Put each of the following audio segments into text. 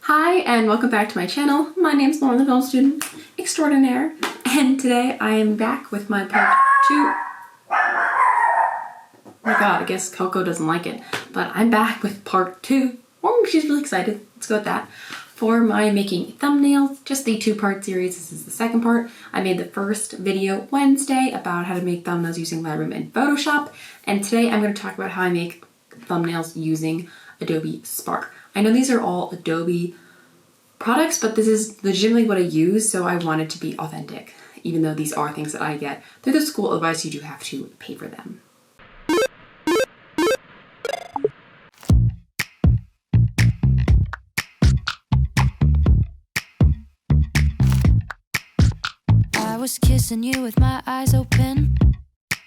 Hi and welcome back to my channel. My name is Lauren, the film student extraordinaire, and today I am back with my part 2. Oh my god, I guess Coco doesn't like it, but I'm back with part 2. Oh, she's really excited. Let's go with that. For my making thumbnails, just the 2-part series. This is the second part. I made the first video Wednesday about how to make thumbnails using Lightroom and Photoshop, and today I'm going to talk about how I make thumbnails using Adobe Spark. I know these are all Adobe products, but this is legitimately what I use, so I wanted to be authentic. Even though these are things that I get through the school, otherwise you do have to pay for them. I was kissing you with my eyes open,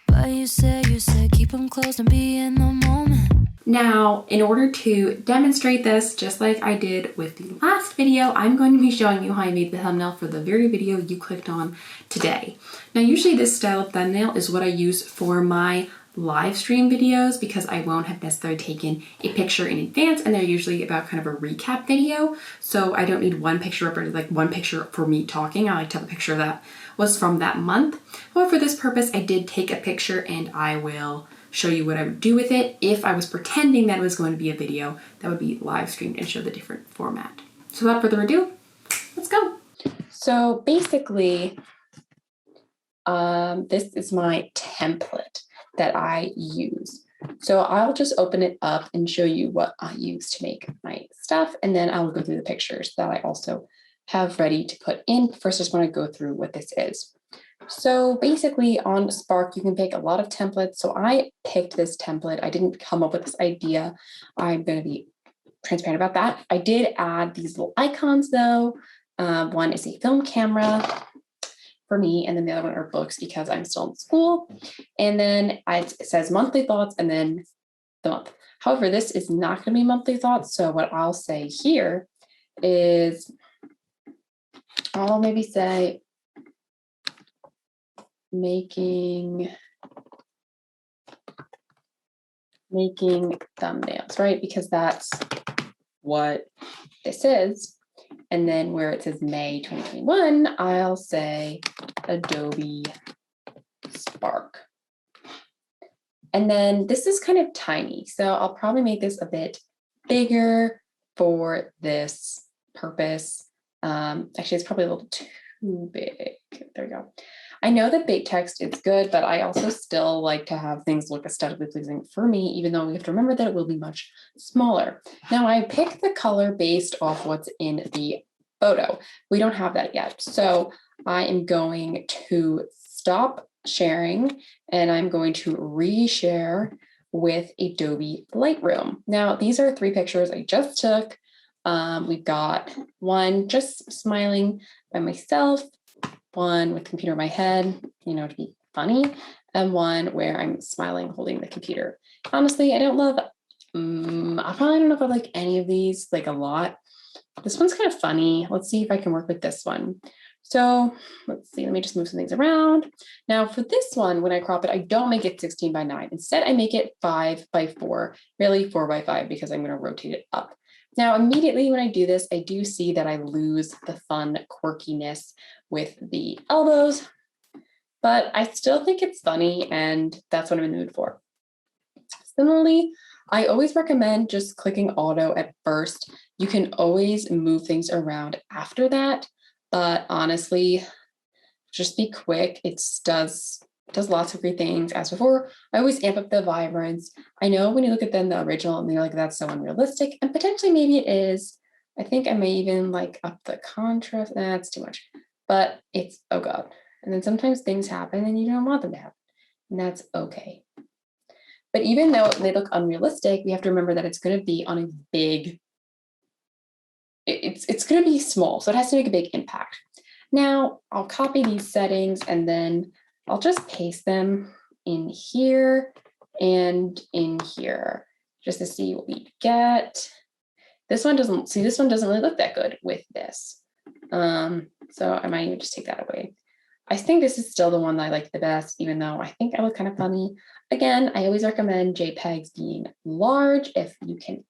but you said keep them closed and be in the moment. Now, in order to demonstrate this, just like I did with the last video, I'm going to be showing you how I made the thumbnail for the very video you clicked on today. Now, usually this style of thumbnail is what I use for my live stream videos because I won't have necessarily taken a picture in advance, and they're usually about kind of a recap video. So I don't need one picture like one picture for me talking. I like to have a picture that was from that month. However, for this purpose, I did take a picture and I will show you what I would do with it if I was pretending that it was going to be a video that would be live streamed and show the different format. So without further ado, let's go. So basically, this is my template that I use. So I'll just open it up and show you what I use to make my stuff, and then I'll go through the pictures that I also have ready to put in. First, I just want to go through what this is. So basically on Spark, you can pick a lot of templates. So I picked this template. I didn't come up with this idea. I'm going to be transparent about that. I did add these little icons though. One is a film camera for me, and then the other one are books because I'm still in school. And then it says monthly thoughts and then the month. However, this is not going to be monthly thoughts. So what I'll say here is I'll maybe say making thumbnails, right? Because that's what this is. And then where it says May 2021, I'll say Adobe Spark. And then this is kind of tiny, so I'll probably make this a bit bigger for this purpose. Actually, it's probably a little too big. There we go. I know that big text is good, but I also still like to have things look aesthetically pleasing for me, even though we have to remember that it will be much smaller. Now, I picked the color based off what's in the photo. We don't have that yet. So I am going to stop sharing and I'm going to reshare with Adobe Lightroom. Now, these are 3 pictures I just took. We've got one just smiling by myself, one with the computer in my head, to be funny, and one where I'm smiling holding the computer. Honestly, I don't love, I probably don't know if I like any of these, like a lot. This one's kind of funny. Let's see if I can work with this one. So let's see, let me just move some things around. Now for this one, when I crop it, I don't make it 16 by 9. Instead, I make it 5 by 4, really 4 by 5, because I'm going to rotate it up. Now, immediately when I do this, I do see that I lose the fun quirkiness with the elbows, but I still think it's funny, and that's what I'm in the mood for. Similarly, I always recommend just clicking auto at first. You can always move things around after that, but honestly, just be quick. It does lots of great things. As before, I always amp up the vibrance. I know when you look at them, the original, and you're like, that's so unrealistic, and potentially maybe it is. I think I may even like up the contrast. That's too much, but it's, oh God. And then sometimes things happen and you don't want them to happen, and that's okay. But even though they look unrealistic, we have to remember that it's going to be on a big, it's going to be small, so it has to make a big impact. Now, I'll copy these settings and then I'll just paste them in here and in here just to see what we get. This one doesn't really look that good with this. So I might even just take that away. I think this is still the one that I like the best, even though I think I look kind of funny. Again, I always recommend JPEGs being large if you can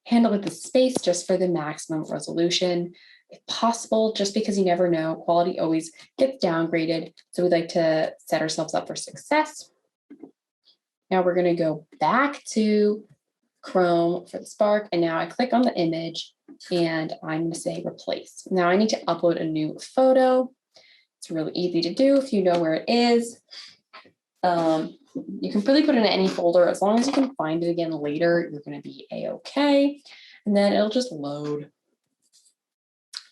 handle with the space just for the maximum resolution. If possible, just because you never know, quality always gets downgraded. So we'd like to set ourselves up for success. Now we're going to go back to Chrome for the Spark. And now I click on the image and I'm going to say replace. Now I need to upload a new photo. It's really easy to do if you know where it is. You can really put it in any folder. As long as you can find it again later, you're going to be a-okay. And then it'll just load.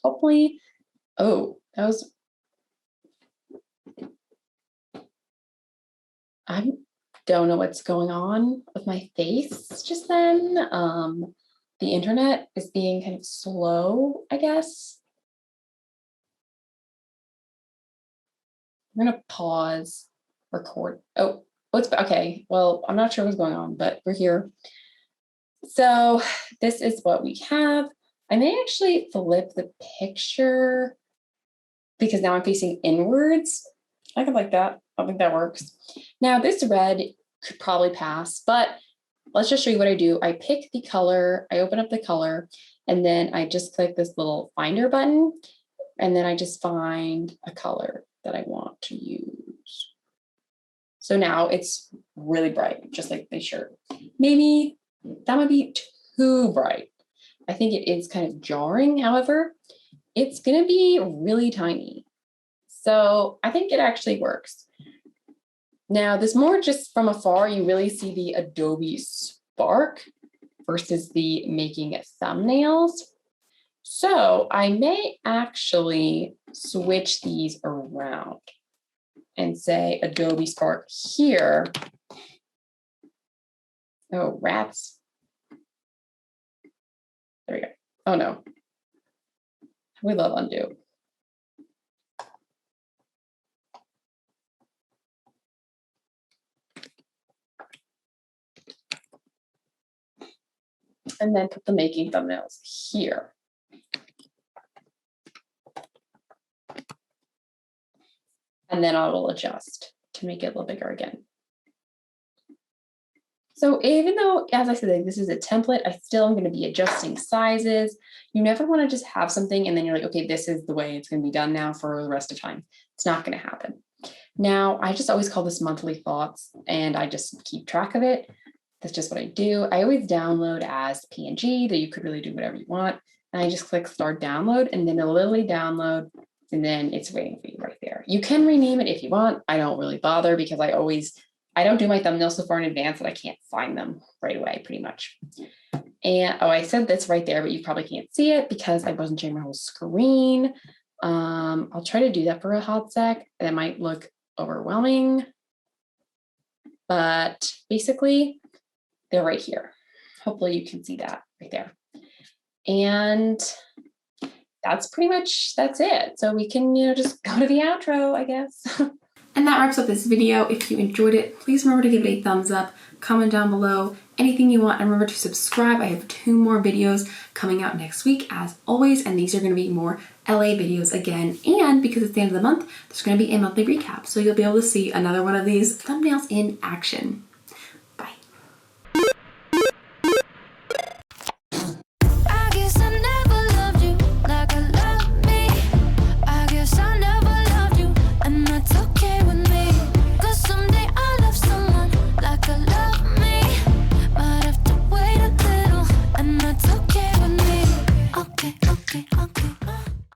Hopefully, oh, that was, I don't know what's going on with my face just then. The internet is being kind of slow, I guess. I'm going to pause, record. Oh, it's okay. Well, I'm not sure what's going on, but we're here. So this is what we have. I may actually flip the picture because now I'm facing inwards. I could like that. I think that works. Now this red could probably pass, but let's just show you what I do. I pick the color, I open up the color, and then I just click this little finder button, and then I just find a color that I want to use. So now it's really bright, just like the shirt. Maybe that might be too bright. I think it is kind of jarring. However, it's going to be really tiny. So I think it actually works. Now, this more just from afar, you really see the Adobe Spark versus the making thumbnails. So I may actually switch these around and say Adobe Spark here. Oh, rats. There we go. Oh no. We love undo. And then put the making thumbnails here. And then I will adjust to make it a little bigger again. So even though, as I said, this is a template, I still am going to be adjusting sizes. You never want to just have something and then you're like, okay, this is the way it's going to be done now for the rest of time. It's not going to happen. Now, I just always call this monthly thoughts and I just keep track of it. That's just what I do. I always download as PNG, that you could really do whatever you want. And I just click start download and then it'll literally download and then it's waiting for you right there. You can rename it if you want. I don't really bother because I don't do my thumbnails so far in advance that I can't find them right away, pretty much. And oh, I said this right there, but you probably can't see it because I wasn't sharing my whole screen. I'll try to do that for a hot sec. That might look overwhelming, but basically they're right here. Hopefully you can see that right there. And that's it. So we can, just go to the outro, I guess. And that wraps up this video. If you enjoyed it, please remember to give it a thumbs up, comment down below, anything you want, and remember to subscribe. I have 2 more videos coming out next week, as always, and these are going to be more LA videos again. And because it's the end of the month, there's going to be a monthly recap, so you'll be able to see another one of these thumbnails in action. Bye. I guess I never loved you like I love me. I guess I never loved you, and that's okay with me. 'Cause someday I'll love someone like I love me. Might have to wait a little, and that's okay with me. Okay.